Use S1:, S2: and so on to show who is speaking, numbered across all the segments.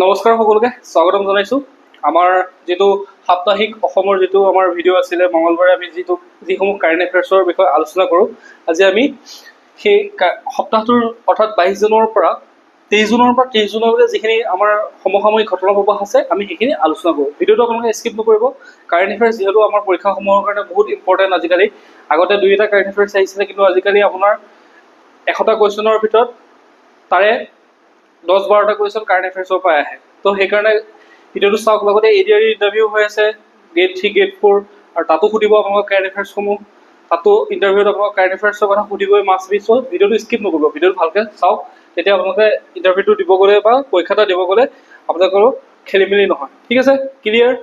S1: নমস্কাৰ সকলোকে স্বাগতম জনাইছোঁ আমাৰ যেটো সাপ্তাহিক অসমৰ যেটো আমাৰ ভিডিও আছিলে মঙ্গলবাৰে আমি যিসমূহ কাৰেণ্ট এফেয়াৰ্সৰ বিষয়ে আলোচনা কৰোঁ আজি আমি সেই সপ্তাহটোৰ অৰ্থাৎ 22 জুনৰ পৰা 23 জুনৰ পৰা 30 জুনলৈকে যিখিনি আমাৰ সমসাময়িক ঘটনা প্ৰবাহ আছে আমি সেইখিনি আলোচনা কৰোঁ ভিডিওটো আপোনালোকে স্কিপ নকৰিব কাৰেণ্ট এফেয়াৰ্স যেহেতু আমাৰ পৰীক্ষাসমূহৰ কাৰণে বহুত ইম্পৰ্টেন্ট আজিকালি আগতে দুইটা কাৰেণ্ট এফেয়াৰ্স আহিছিলে কিন্তু আজিকালি আপোনাৰ 100টা কোৱেশ্চনৰ ভিতৰত তাৰে 10-12টা কোৱেশ্চন কাৰেণ্ট এফেয়াৰ্সৰ পৰা আহে তো সেইকাৰণে ভিডিওটো চাওক লগতে এডিআৰ ইন্টাৰভিউ হৈ আছে গ্ৰেড 3 গ্ৰেড 4 আৰু তাতো সুধিব আপোনালোক কাৰেণ্ট এফেয়াৰ্সসমূহ তাতো ইন্টাৰভিউত আপোনালোক কাৰেণ্ট এফেয়াৰ্সৰ কথা সুধিবই মাষ্ট বি সো ভিডিওটো স্কিপ নকৰিব ভিডিওটো ভালকৈ চাওক তেতিয়া আপোনালোকে ইন্টাৰভিউটো দিব গ'লে বা পৰীক্ষাটা দিব গ'লে আপোনালোকৰ খেলিমেলি নহয় ঠিক আছে ক্লিয়াৰ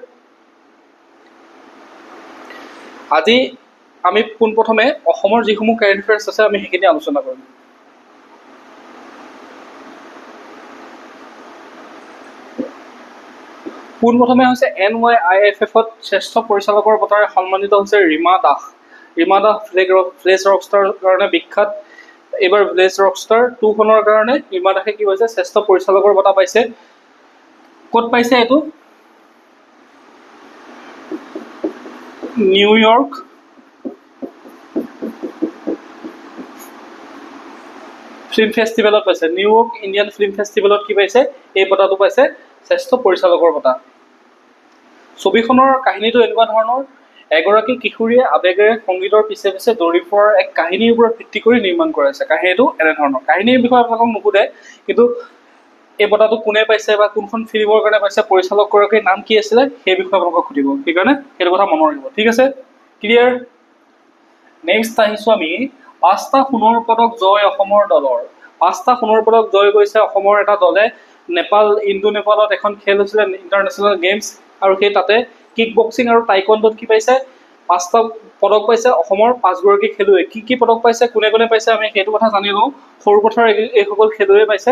S1: আজি আমি পোনপ্ৰথমে অসমৰ যিসমূহ কাৰেণ্ট এফেয়াৰ্স আছে আমি সেইখিনি আলোচনা কৰিম পোনপ্ৰথমে হৈছে NYIFF-ত শ্ৰেষ্ঠ পৰিচালকৰ বঁটাৰে সন্মানিত হৈছে ৰীমা দাস ফ্লেজ ৰকষ্টাৰ কাৰণে বিখ্যাত এবাৰ ফ্লেজ ৰকষ্টাৰ 2 খনৰ কাৰণে ৰীমা দাসে কি হৈছে শ্ৰেষ্ঠ পৰিচালকৰ বঁটা পাইছে ক'ত পাইছে এটো নিউয়ৰ্ক ফিল্ম ফেষ্টিভেলত পাইছে নিউয়ৰ্ক ইণ্ডিয়ান ফিল্ম ফেষ্টিভেলত কি পাইছে এই বঁটাটো পাইছে শ্ৰেষ্ঠ পৰিচালকৰ বঁটা ছবিখনৰ কাহিনীটো এনেকুৱা ধৰণৰ এগৰাকী কিশোৰীয়ে আবেগেৰে সংগীতৰ পিছে পিছে দৌৰি ফুৰাৰ এক কাহিনীৰ ওপৰত ভিত্তি কৰি নিৰ্মাণ কৰা হৈছে কাহিনীটো এনে ধৰণৰ কাহিনীৰ বিষয়ে আপোনালোকক নুসুধে কিন্তু এই বঁটাটো কোনে পাইছে বা কোনখন ফিল্মৰ কাৰণে পাইছে পৰিচালকগৰাকীৰ নাম কি আছিলে সেই বিষয়ে আপোনালোকক সুধিব সেইকাৰণে সেইটো কথা মনত ৰাখিব ঠিক আছে ক্লিয়াৰ নেক্সট আহিছোঁ আমি 5টা সোণৰ পদক জয় অসমৰ দলৰ 5টা সোণৰ পদক জয় কৰিছে অসমৰ এটা দলে নেপাল ইণ্ডো নেপালত এখন খেল হৈছিলে ইণ্টাৰনেশ্যনেল গেমছ আৰু সেই তাতে কিক বক্সিং আৰু টাইকোৱাণ্ডোত কি পাইছে 5টা পদক পাইছে অসমৰ 5 গৰাকী খেলুৱৈ কি পদক পাইছে কোনে কোনে পাইছে আমি সেইটো কথা জানি লওঁ সৰু কথাৰ এই সকল খেলুৱৈ পাইছে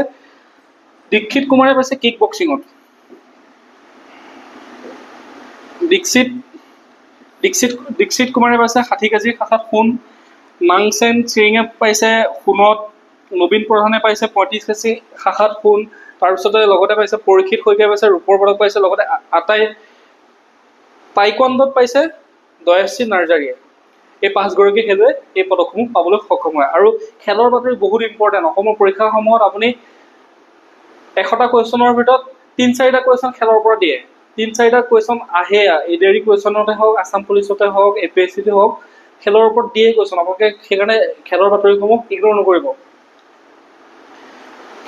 S1: দীক্ষিত কুমাৰে পাইছে কিক বক্সিঙত দীক্ষিত কুমাৰে পাইছে 60 কেজি শাখাত সোণ মাংচেন চিৰিঙে পাইছে সোণত নবীন প্ৰধানে পাইছে 35 কেজি শাখাত সোণ তাৰপিছতে লগতে পাইছে পৰীক্ষিত শইকীয়াই পাইছে ৰূপৰ পদক পাইছে লগতে আটাই টাইকোৱাণ্ডোত পাইছে দয়াশ্ৰী নাৰ্জাৰীয়ে এই 5 গৰাকী খেলুৱৈ এই পদকসমূহ পাবলৈ সক্ষম হয় আৰু খেলৰ বাতৰি বহুত ইম্পৰ্টেণ্ট অসমৰ পৰীক্ষাসমূহত আপুনি 100টা কোৱেশ্চনৰ ভিতৰত 3-4টা কোৱেশ্চন খেলৰ পৰা দিয়ে 3-4টা কোৱেশ্চন আহে এডিআৰি কোৱেশ্চনতে হওক আসাম পুলিচতে হওক এপিএছচিতে হওক খেলৰ ওপৰত দিয়ে কোৱেশ্চন আপোনালোকে সেইকাৰণে খেলৰ বাতৰিসমূহ ইগনোৰ নকৰিব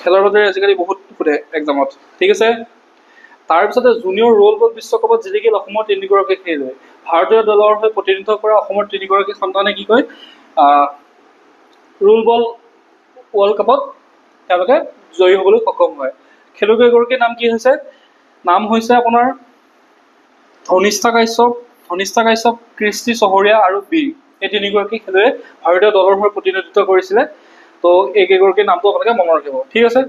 S1: খেলৰ বাতৰি আজিকালি বহুত সোধে এক্সামত ঠিক আছে তাৰপিছতে জুনিয়ৰ ৰোল বল বিশ্বকাপত জিলিকিল অসমৰ 3 গৰাকী খেলুৱৈ ভাৰতীয় দলৰ হৈ প্ৰতিনিধিত্ব কৰা অসমৰ 3 গৰাকী সন্তানে কি কয় ৰোল বল ৱৰ্ল্ড কাপত তেওঁলোকে জয়ী হ'বলৈ সক্ষম হয় খেলুৱৈগৰাকীৰ নাম কি হৈছে নাম হৈছে আপোনাৰ ধনিষ্ঠা কাশ্যপ কৃষ্টি চহৰীয়া আৰু বীৰ এই 3 গৰাকী খেলুৱৈ ভাৰতীয় দলৰ হৈ প্ৰতিনিধিত্ব কৰিছিলে তো এই কেইগৰাকীৰ নামটো আপোনালোকে মনত ৰাখিব ঠিক আছে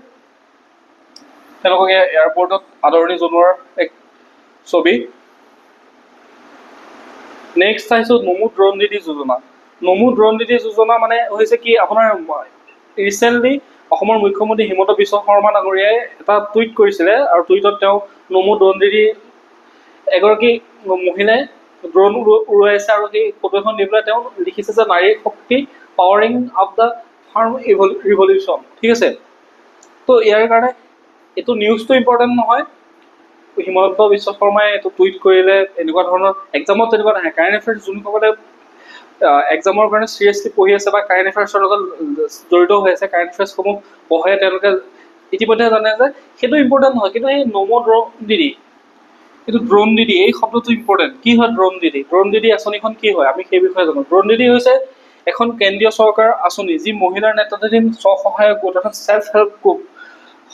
S1: তেওঁলোকক এয়াৰপৰ্টত আদৰণি জনোৱাৰ এক ছবি নেক্সট আহিছোঁ নমো ড্ৰোন দিদি যোজনা মানে হৈছে কি আপোনাৰ ৰিচেণ্টলি অসমৰ মুখ্যমন্ত্ৰী হিমন্ত বিশ্ব শৰ্মা ডাঙৰীয়াই এটা টুইট কৰিছিলে আৰু টুইটত তেওঁ নমো ড্ৰোন দিদি এগৰাকী মহিলাই ড্ৰোন উৰুৱাইছে আৰু সেই ফটো এখন দি পেলাই তেওঁ লিখিছে যে নাৰী শক্তি powering up the farm revolution ঠিক আছে তো ইয়াৰ কাৰণে এইটো নিউজটো ইম্পৰ্টেণ্ট নহয় হিমন্ত বিশ্ব শৰ্মাই এইটো টুইট কৰিলে এনেকুৱা ধৰণৰ এক্সামত তেনেকুৱা নাহে কাৰেণ্ট এফেয়াৰ্ছ যোনসকলে এক্সামৰ কাৰণে চিৰিয়াছলি পঢ়ি আছে বা কাৰেণ্ট এফেয়াৰ্ছৰ লগত জড়িত হৈ আছে কাৰেণ্ট এফেয়াৰ্ছসমূহ পঢ়ে তেওঁলোকে ইতিমধ্যে জানে যে সেইটো ইম্পৰ্টেণ্ট নহয় কিন্তু এই নমো ড্ৰোন দিদি এইটো ড্ৰোন দিদি এই শব্দটো ইম্পৰ্টেণ্ট কি হয় ড্ৰোন দিদি আঁচনিখন কি হয় আমি সেই বিষয়ে জানো ড্ৰোন দিদি হৈছে এখন কেন্দ্ৰীয় চৰকাৰৰ আঁচনি যি মহিলাৰ নেতৃত্বাধীন স্বসহায়ক গোট অৰ্থাৎ ছেল্ফ হেল্প গ্ৰুপ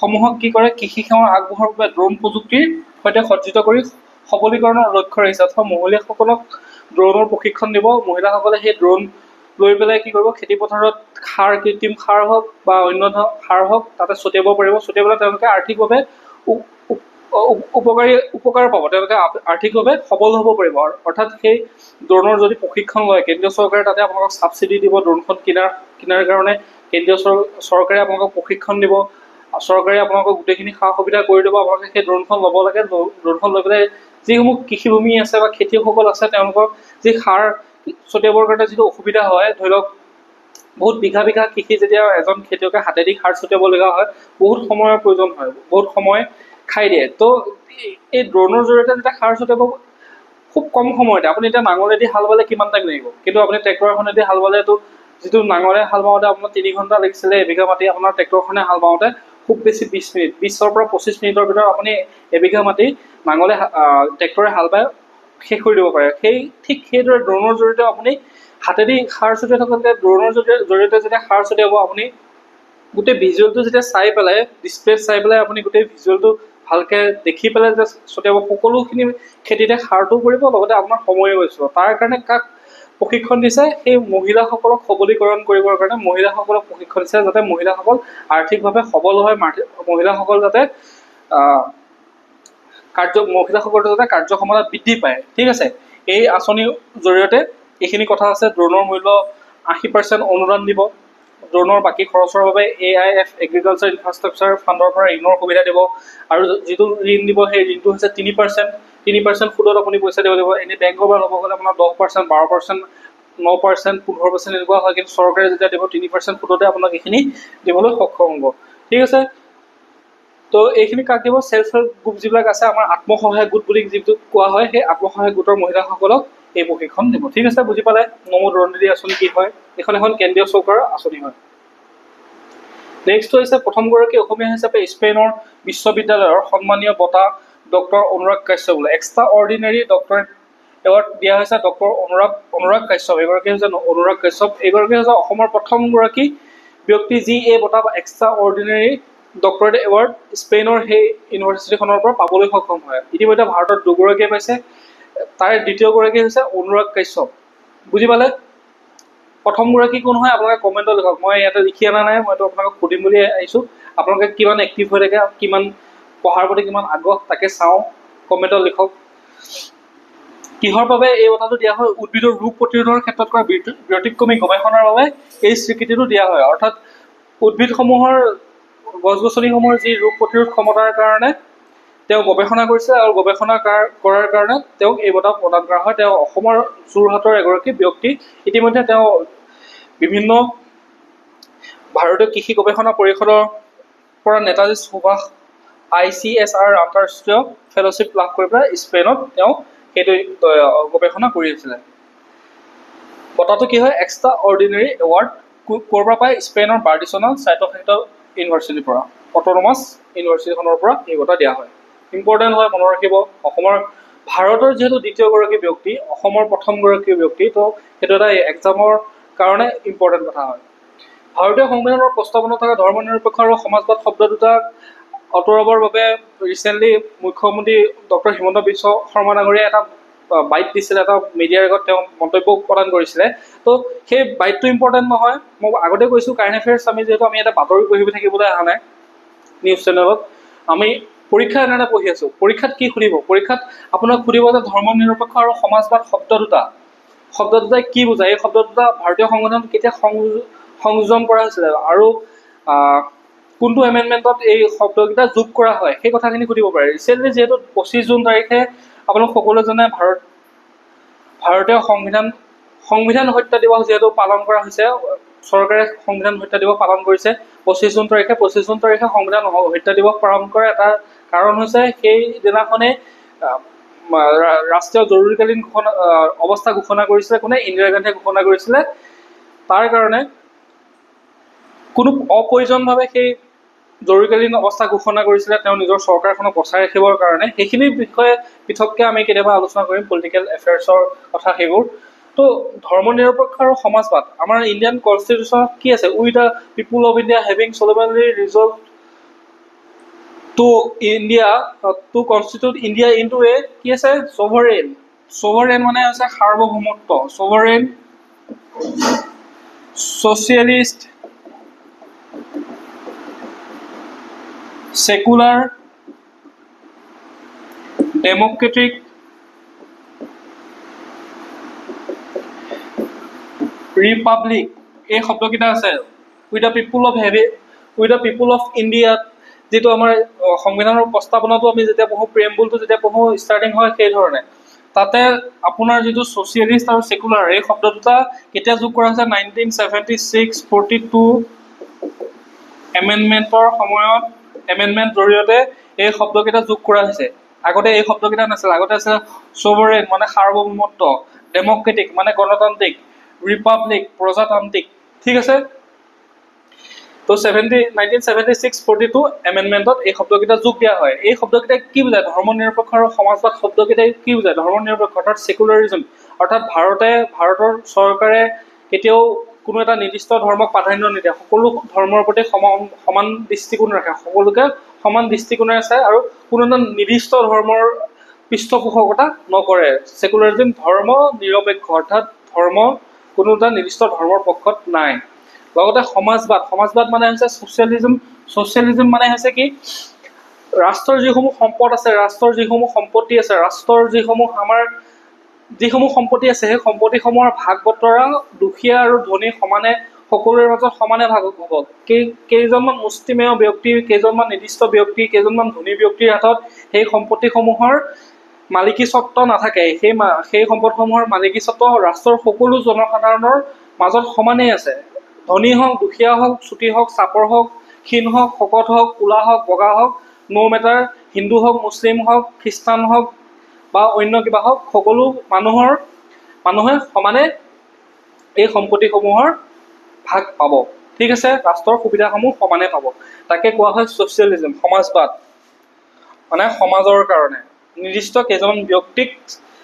S1: সমূহক কি কৰে কৃষি সেৱা আগবঢ়োৱাৰ বাবে ড্ৰোন প্ৰযুক্তিৰ সৈতে সজ্জিত কৰি সবলীকৰণৰ লক্ষ্য ৰাখিছে অথবা মহিলাসকলক ড্ৰোনৰ প্ৰশিক্ষণ দিব মহিলাসকলে সেই ড্ৰোন লৈ পেলাই কি কৰিব খেতি পথাৰত কৃত্ৰিম সাৰ হওক বা অন্য সাৰ হওক তাতে ছটিয়াব পাৰিব ছটিয়াই পেলাই তেওঁলোকে আৰ্থিকভাৱে উপকাৰ পাব তেওঁলোকে আৰ্থিকভাৱে সবল হ'ব পাৰিব অৰ্থাৎ সেই ড্ৰোনৰ যদি প্ৰশিক্ষণ লয় কেন্দ্ৰীয় চৰকাৰে তাতে আপোনালোকক ছাবচিডি দিব ড্ৰোনখন কিনাৰ কাৰণে কেন্দ্ৰীয় চৰকাৰে আপোনালোকক প্ৰশিক্ষণ দিব চৰকাৰে আপোনালোকক গোটেইখিনি সা সুবিধা কৰি দিব, আপোনালোকে সেই ড্ৰোনখন ল'ব লাগে। ড্ৰোনখন লৈ পেলাই যিসমূহ কৃষিভূমি আছে বা খেতিয়কসকল আছে তেওঁলোকৰ যি সাৰ ছটিয়াবৰ কাৰণে যিটো অসুবিধা হয়, ধৰি লওক বহুত বিঘা বিঘা কৃষি যেতিয়া এজন খেতিয়কে হাতেদি সাৰ ছটিয়াব লগা হয়, বহুত সময়ৰ প্ৰয়োজন হয়, বহুত সময় খাই দিয়ে। তো এই ড্ৰোনৰ জৰিয়তে যেতিয়া সাৰ ছটিয়াব খুব কম সময়তে, আপুনি এতিয়া নাঙলেদি হাল বালে কিমান টাইম লাগিব, কিন্তু আপুনি ট্ৰেক্টৰ এখনেদি হাল বালেতো যিটো নাঙলে হাল বাওঁতে আপোনাৰ 3 ঘণ্টা লাগিছিলে এবিঘা মাটি, আপোনাৰ ট্ৰেক্টৰখনে হাল বাওঁতে খুব বেছি 20 মিনিট, 20ৰ পৰা 25 মিনিটৰ ভিতৰত আপুনি এবিঘা মাটি নাঙলে ট্ৰেক্টৰে হাল বাই শেষ কৰি দিব পাৰে। ঠিক সেইদৰে ড্ৰোনৰ জৰিয়তে আপুনি হাতেদি সাৰ ছটিয়াই থকাতকৈ ড্ৰোনৰ জৰিয়তে যেতিয়া সাৰ ছটিয়াব, আপুনি গোটেই ভিজুৱেলটো যেতিয়া চাই পেলাই, ডিছপ্লেত চাই পেলাই আপুনি গোটেই ভিজুৱেলটো ভালকৈ দেখি পেলাই যেতিয়া ছটিয়াব, সকলোখিনি খেতিতে সাৰটোও কৰিব, লগতে আপোনাৰ সময়ো বাচিব। তাৰ কাৰণে কাক প্ৰশিক্ষণ দিছে? সেই মহিলাসকলক সবলীকৰণ কৰিবৰ কাৰণে মহিলাসকলক প্ৰশিক্ষণ দিছে, যাতে মহিলাসকল আৰ্থিকভাৱে সবল হয়, মহিলাসকল যাতে মহিলাসকলৰ যাতে কাৰ্যক্ষমতা বৃদ্ধি পায়। ঠিক আছে, এই আঁচনিৰ জৰিয়তে এইখিনি কথা আছে। ড্ৰোনৰ মূল্য 80% অনুদান দিব। ড্ৰোনৰ বাকী খৰচৰ বাবে AIF এগ্ৰিকালচাৰ ইনফ্ৰাষ্ট্ৰাকচাৰ ফাণ্ডৰ পৰা ঋণৰ সুবিধা দিব, আৰু যিটো ঋণ দিব সেই ঋণটো হৈছে 3% সুদত আপুনি পইচা দিব লাগিব। এনেই বেংকৰ পৰা ল'ব গ'লে আপোনাৰ 10%, 12%, 9%, 15% এনেকুৱা হয়, কিন্তু চৰকাৰে যেতিয়া দিব 3% সুদতে আপোনাক এইখিনি দিবলৈ সক্ষম হ'ব। ঠিক আছে, তো এইখিনি কাক দিব? ছেল্ফ হেল্প গ্ৰুপ যিবিলাক আছে, আমাৰ আত্মসহায়ক গোট বুলি যিটো কোৱা হয়, সেই আত্মসহায়ক গোটৰ মহিলাসকলক এই প্ৰশিক্ষণ দিব। ঠিক আছে, বুজি পালে নমো ড্ৰোন দিদি আঁচনি কি হয়? এইখন এখন কেন্দ্ৰীয় চৰকাৰৰ আঁচনি হয়। নেক্সট হৈছে প্ৰথমগৰাকী অসমীয়া হিচাপে স্পেইনৰ বিশ্ববিদ্যালয়ৰ সন্মানীয় বঁটা doctor Anurag Kashyap. Extra ordinary doctorate award দিয়া হৈছে ডক্টৰ অনুৰাগ কাশ্যপ। এইগৰাকী হৈছে অনুৰাগ কাশ্যপ। এইগৰাকী হৈছে অসমৰ প্ৰথমগৰাকী ব্যক্তি যি এই বঁটা এক্সট্ৰা অৰ্ডিনেৰী ডক্টৰেট এৱাৰ্ড স্পেইনৰ সেই ইউনিভাৰ্চিটিখনৰ পৰা পাবলৈ সক্ষম হয়। ইতিমধ্যে ভাৰতত 2গৰাকীয়ে পাইছে, তাৰে দ্বিতীয়গৰাকী হৈছে অনুৰাগ কাশ্যপ। বুজি পালে? প্ৰথমগৰাকী কোন হয় আপোনালোকে কমেণ্টত লিখক। মই ইয়াতে লিখি অনা নাই, মইতো আপোনালোকক সুধিম বুলি আহিছোঁ। আপোনালোকে কিমান এক্টিভ হৈ থাকে, কিমান পঢ়াৰ প্ৰতি কিমান আগ্ৰহ, তাকে চাওঁ, কমেণ্টত লিখক। কিহৰ বাবে এই বঁটাটো দিয়া হয়? উদ্ভিদৰ ৰোগ প্ৰতিৰোধৰ ক্ষেত্ৰত কৰা ব্যতিক্ৰমী গৱেষণাৰ বাবে এই স্বীকৃতিটো দিয়া হয়। অৰ্থাৎ উদ্ভিদসমূহৰ, গছ-গছনিসমূহৰ যি ৰোগ প্ৰতিৰোধ ক্ষমতাৰ কাৰণে তেওঁ গৱেষণা কৰিছে, আৰু গৱেষণা কৰাৰ কাৰণে তেওঁক এই বঁটা প্ৰদান কৰা হয়। তেওঁ অসমৰ যোৰহাটৰ এগৰাকী ব্যক্তি। ইতিমধ্যে তেওঁ বিভিন্ন ভাৰতীয় কৃষি গৱেষণা পৰিষদৰ পৰা নেতাজী সুভাষ ICSR আন্তঃৰাষ্ট্ৰীয় ফেলোশ্বিপ লাভ কৰি পেলাই স্পেইনত তেওঁ সেইটো গৱেষণা কৰি আছিলে। বঁটাটো কি হয়? এক্সট্ৰা অৰ্ডিনেৰী এৱাৰ্ড ক'ৰ পৰা পায়? স্পেইনৰ বাৰ্ডিচনা স্বায়ত্তশাসিত ইউনিভাৰ্চিটিৰ পৰা, অট'নমাছ ইউনিভাৰ্চিটিখনৰ পৰা এই বঁটা দিয়া হয়। ইম্পৰ্টেণ্ট হয়, মনত ৰাখিব। ভাৰতৰ যিহেতু দ্বিতীয়গৰাকী ব্যক্তি, অসমৰ প্ৰথমগৰাকী ব্যক্তি, তো সেইটো এটা এক্সামৰ কাৰণে ইম্পৰ্টেণ্ট কথা হয়। ভাৰতীয় সংবিধানৰ প্ৰস্তাৱনাত থকা ধৰ্ম নিৰপেক্ষ আৰু সমাজবাদ শব্দ দুটা আঁতৰাবৰ বাবে ৰিচেণ্টলি মুখ্যমন্ত্ৰী ডক্টৰ হিমন্ত বিশ্ব শৰ্মা ডাঙৰীয়াই এটা বাইট দিছিলে, এটা মিডিয়াৰ আগত তেওঁ মন্তব্য প্ৰদান কৰিছিলে। তো সেই বাইটটো ইম্পৰ্টেণ্ট নহয়। মই আগতে কৈছোঁ, কাৰেণ্ট এফেয়াৰ্ছ আমি যিহেতু এটা বাতৰি পঢ়িব থাকিবলৈ অহা নাই নিউজ চেনেলত, আমি পৰীক্ষাৰ কাৰণে পঢ়ি আছোঁ। পৰীক্ষাত কি সুধিব? পৰীক্ষাত আপোনাক সুধিব যে ধৰ্ম নিৰপেক্ষ আৰু সমাজবাদ শব্দ দুটাই কি বুজায়? এই শব্দ দুটা ভাৰতীয় সংবিধানত কেতিয়া সংযোজন কৰা হৈছিলে, আৰু কোনটো এমেণ্ডমেণ্টত এই শব্দকেইটা যোগ কৰা হয়, সেই কথাখিনি সুধিব পাৰে। ৰিচেণ্টলি যিহেতু 25 জুন তাৰিখে আপোনালোক সকলোৱে জানে ভাৰতীয় সংবিধান হত্যা দিৱস যিহেতু পালন কৰা হৈছে, চৰকাৰে সংবিধান হত্যা দিৱস পালন কৰিছে 25 জুন তাৰিখে। 25 জুন তাৰিখে সংবিধান হত্যা দিৱস পালন কৰাৰ এটা কাৰণ হৈছে সেইদিনাখনে ৰাষ্ট্ৰীয় জৰুৰীকালীন অৱস্থা ঘোষণা কৰিছিলে। কোনে? ইন্দিৰা গান্ধীয়ে ঘোষণা কৰিছিলে। তাৰ কাৰণে কোনো অপ্ৰয়োজনভাৱে সেই জৰুৰীকালীন অৱস্থা ঘোষণা কৰিছিলে তেওঁ নিজৰ চৰকাৰখনক বচাই ৰাখিবৰ কাৰণে। সেইখিনিৰ বিষয়ে পৃথককৈ আমি কেতিয়াবা আলোচনা কৰিম, পলিটিকেল এফেয়াৰ্ছৰ কথা সেইবোৰ। তো ধৰ্ম নিৰপেক্ষ আৰু সমাজবাদ আমাৰ ইণ্ডিয়ান কনষ্টিটিউশ্যনত কি আছে? We the people of India having solemnly resolved to constitute India into a কি আছে? sovereign মানে হৈছে সাৰ্বভৌমত্ব, sovereign socialist secular democratic republic, এই শব্দকেইটা আছে। With the people of India যিটো আমাৰ সংবিধানৰ প্ৰস্তাৱনাটো আমি যেতিয়া পঢ়োঁ, প্ৰিএম্বুলটো যেতিয়া পঢ়োঁ, ষ্টাৰ্টিং হয় সেই ধৰণে। তাতে আপোনাৰ যিটো ছ'চিয়েলিষ্ট আৰু ছেকুলাৰ এই শব্দ দুটা কেতিয়া যোগ কৰা হৈছে? 1976 42 এমেণ্ডমেণ্টৰ সময়ত, এমেণ্ডমেণ্ট জৰিয়তে এই শব্দকেইটা যোগ কৰা হৈছে। আগতে এই শব্দকেইটা নাছিল। আগতে আছিল ছ'ভাৰেইন মানে সাৰ্বভৌমত্ব, ডেম'ক্ৰেটিক মানে গণতান্ত্ৰিক, ৰিপাব্লিক প্ৰজাতান্ত্ৰিক। ঠিক আছে, তো 1976 42 এমেণ্ডমেণ্টত এই শব্দকেইটা যোগ দিয়া হয়। এই শব্দকেইটা কি বুজায়? ধৰ্ম নিৰপেক্ষ আৰু সমাজবাদ শব্দকেইটাই কি বুজায়? ধৰ্ম নিৰপেক্ষ অৰ্থাৎ ছেকুলাৰিজম, অৰ্থাৎ ভাৰতৰ চৰকাৰে কেতিয়াও কোনো এটা নিৰ্দিষ্ট ধৰ্মক প্ৰাধান্য নিদিয়ে, সকলো ধৰ্মৰ প্ৰতি সমান দৃষ্টিকোণ ৰাখে, সকলোকে সমান দৃষ্টিকোণেৰে চায় আৰু কোনো এটা নিৰ্দিষ্ট ধৰ্মৰ পৃষ্ঠপোষকতা নকৰে। ছেকুলাৰিজম ধৰ্ম নিৰপেক্ষ অৰ্থাৎ ধৰ্ম কোনো এটা নিৰ্দিষ্ট ধৰ্মৰ পক্ষত নাই। লগতে সমাজবাদ মানে হৈছে ছ'চিয়েলিজম। ছ'চিয়েলিজম মানে হৈছে কি? ৰাষ্ট্ৰৰ যিসমূহ সম্পদ আছে, ৰাষ্ট্ৰৰ যিসমূহ সম্পত্তি আছে, ৰাষ্ট্ৰৰ যিসমূহ সম্পত্তি আছে, সেই সম্পত্তিসমূহৰ ভাগ বতৰা দুখীয়া আৰু ধনী সমানে, সকলোৰে মাজত সমানে ভাগ হ'ব। কেইজনমান মুষ্টিমেয় ব্যক্তি, কেইজনমান নিৰ্দিষ্ট ব্যক্তি, কেইজনমান ধনী ব্যক্তিৰ হাতত সেই সম্পত্তিসমূহৰ মালিকী স্বত্ব নাথাকে। সেই সম্পদসমূহৰ মালিকী স্বত্ব ৰাষ্ট্ৰৰ সকলো জনসাধাৰণৰ মাজত সমানেই আছে। ধনী হওক, দুখীয়া হওক, চুটি হওক, চাপৰ হওক, ক্ষীণ হওক, শকত হওক, ক'লা হওক, বগা হওক, ন' মেটাৰ, হিন্দু হওক, মুছলিম হওক, খ্ৰীষ্টান হওক বা অন্য কিবা হওক, সকলো মানুহে সমানে এই সম্পত্তিসমূহৰ ভাগ পাব। ঠিক আছে, ৰাষ্ট্ৰৰ সুবিধাসমূহ সমানে পাব। তাকে কোৱা হয় ছ'চিয়েলিজম, সমাজবাদ। মানে সমাজৰ কাৰণে নিৰ্দিষ্ট কেইজনমান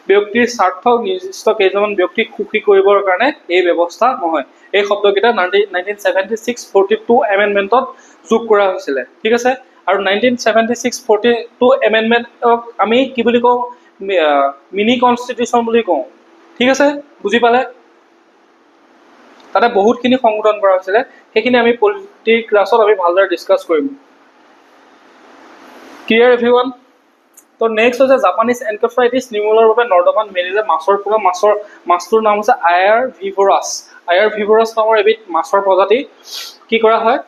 S1: ব্যক্তিৰ স্বাৰ্থক নিৰ্দিষ্ট কেইজনমান ব্যক্তিক সুখী কৰিবৰ কাৰণে এই ব্যৱস্থা নহয়। এই শব্দকেইটা 1976 42 এমেণ্ডমেণ্টত যোগ কৰা হৈছিলে। ঠিক আছে, আৰু 1976 42 এমেণ্ডমেণ্টক আমি কি বুলি কওঁ? মিনি কনষ্টিটিউশ্যন বুলি কওঁ। ঠিক আছে, বুজি পালে? তাতে বহুতখিনি সংশোধন কৰা হৈছিলে, সেইখিনি আমি পলিটি ক্লাছত আমি ভালদৰে ডিছকাছ কৰিম। Clear everyone? তো নেক্সট হৈছে জাপানিজ এনকেফালাইটিছ নিৰ্মূলৰ বাবে নৰ্দমাত মেলিলে মাছৰ পৰা মাছটোৰ নাম হৈছে আয়াৰ ভিভৰাছ। আয়াৰ ভিভৰাছ নামৰ এবিধ মাছৰ প্ৰজাতি কি কৰা হয়?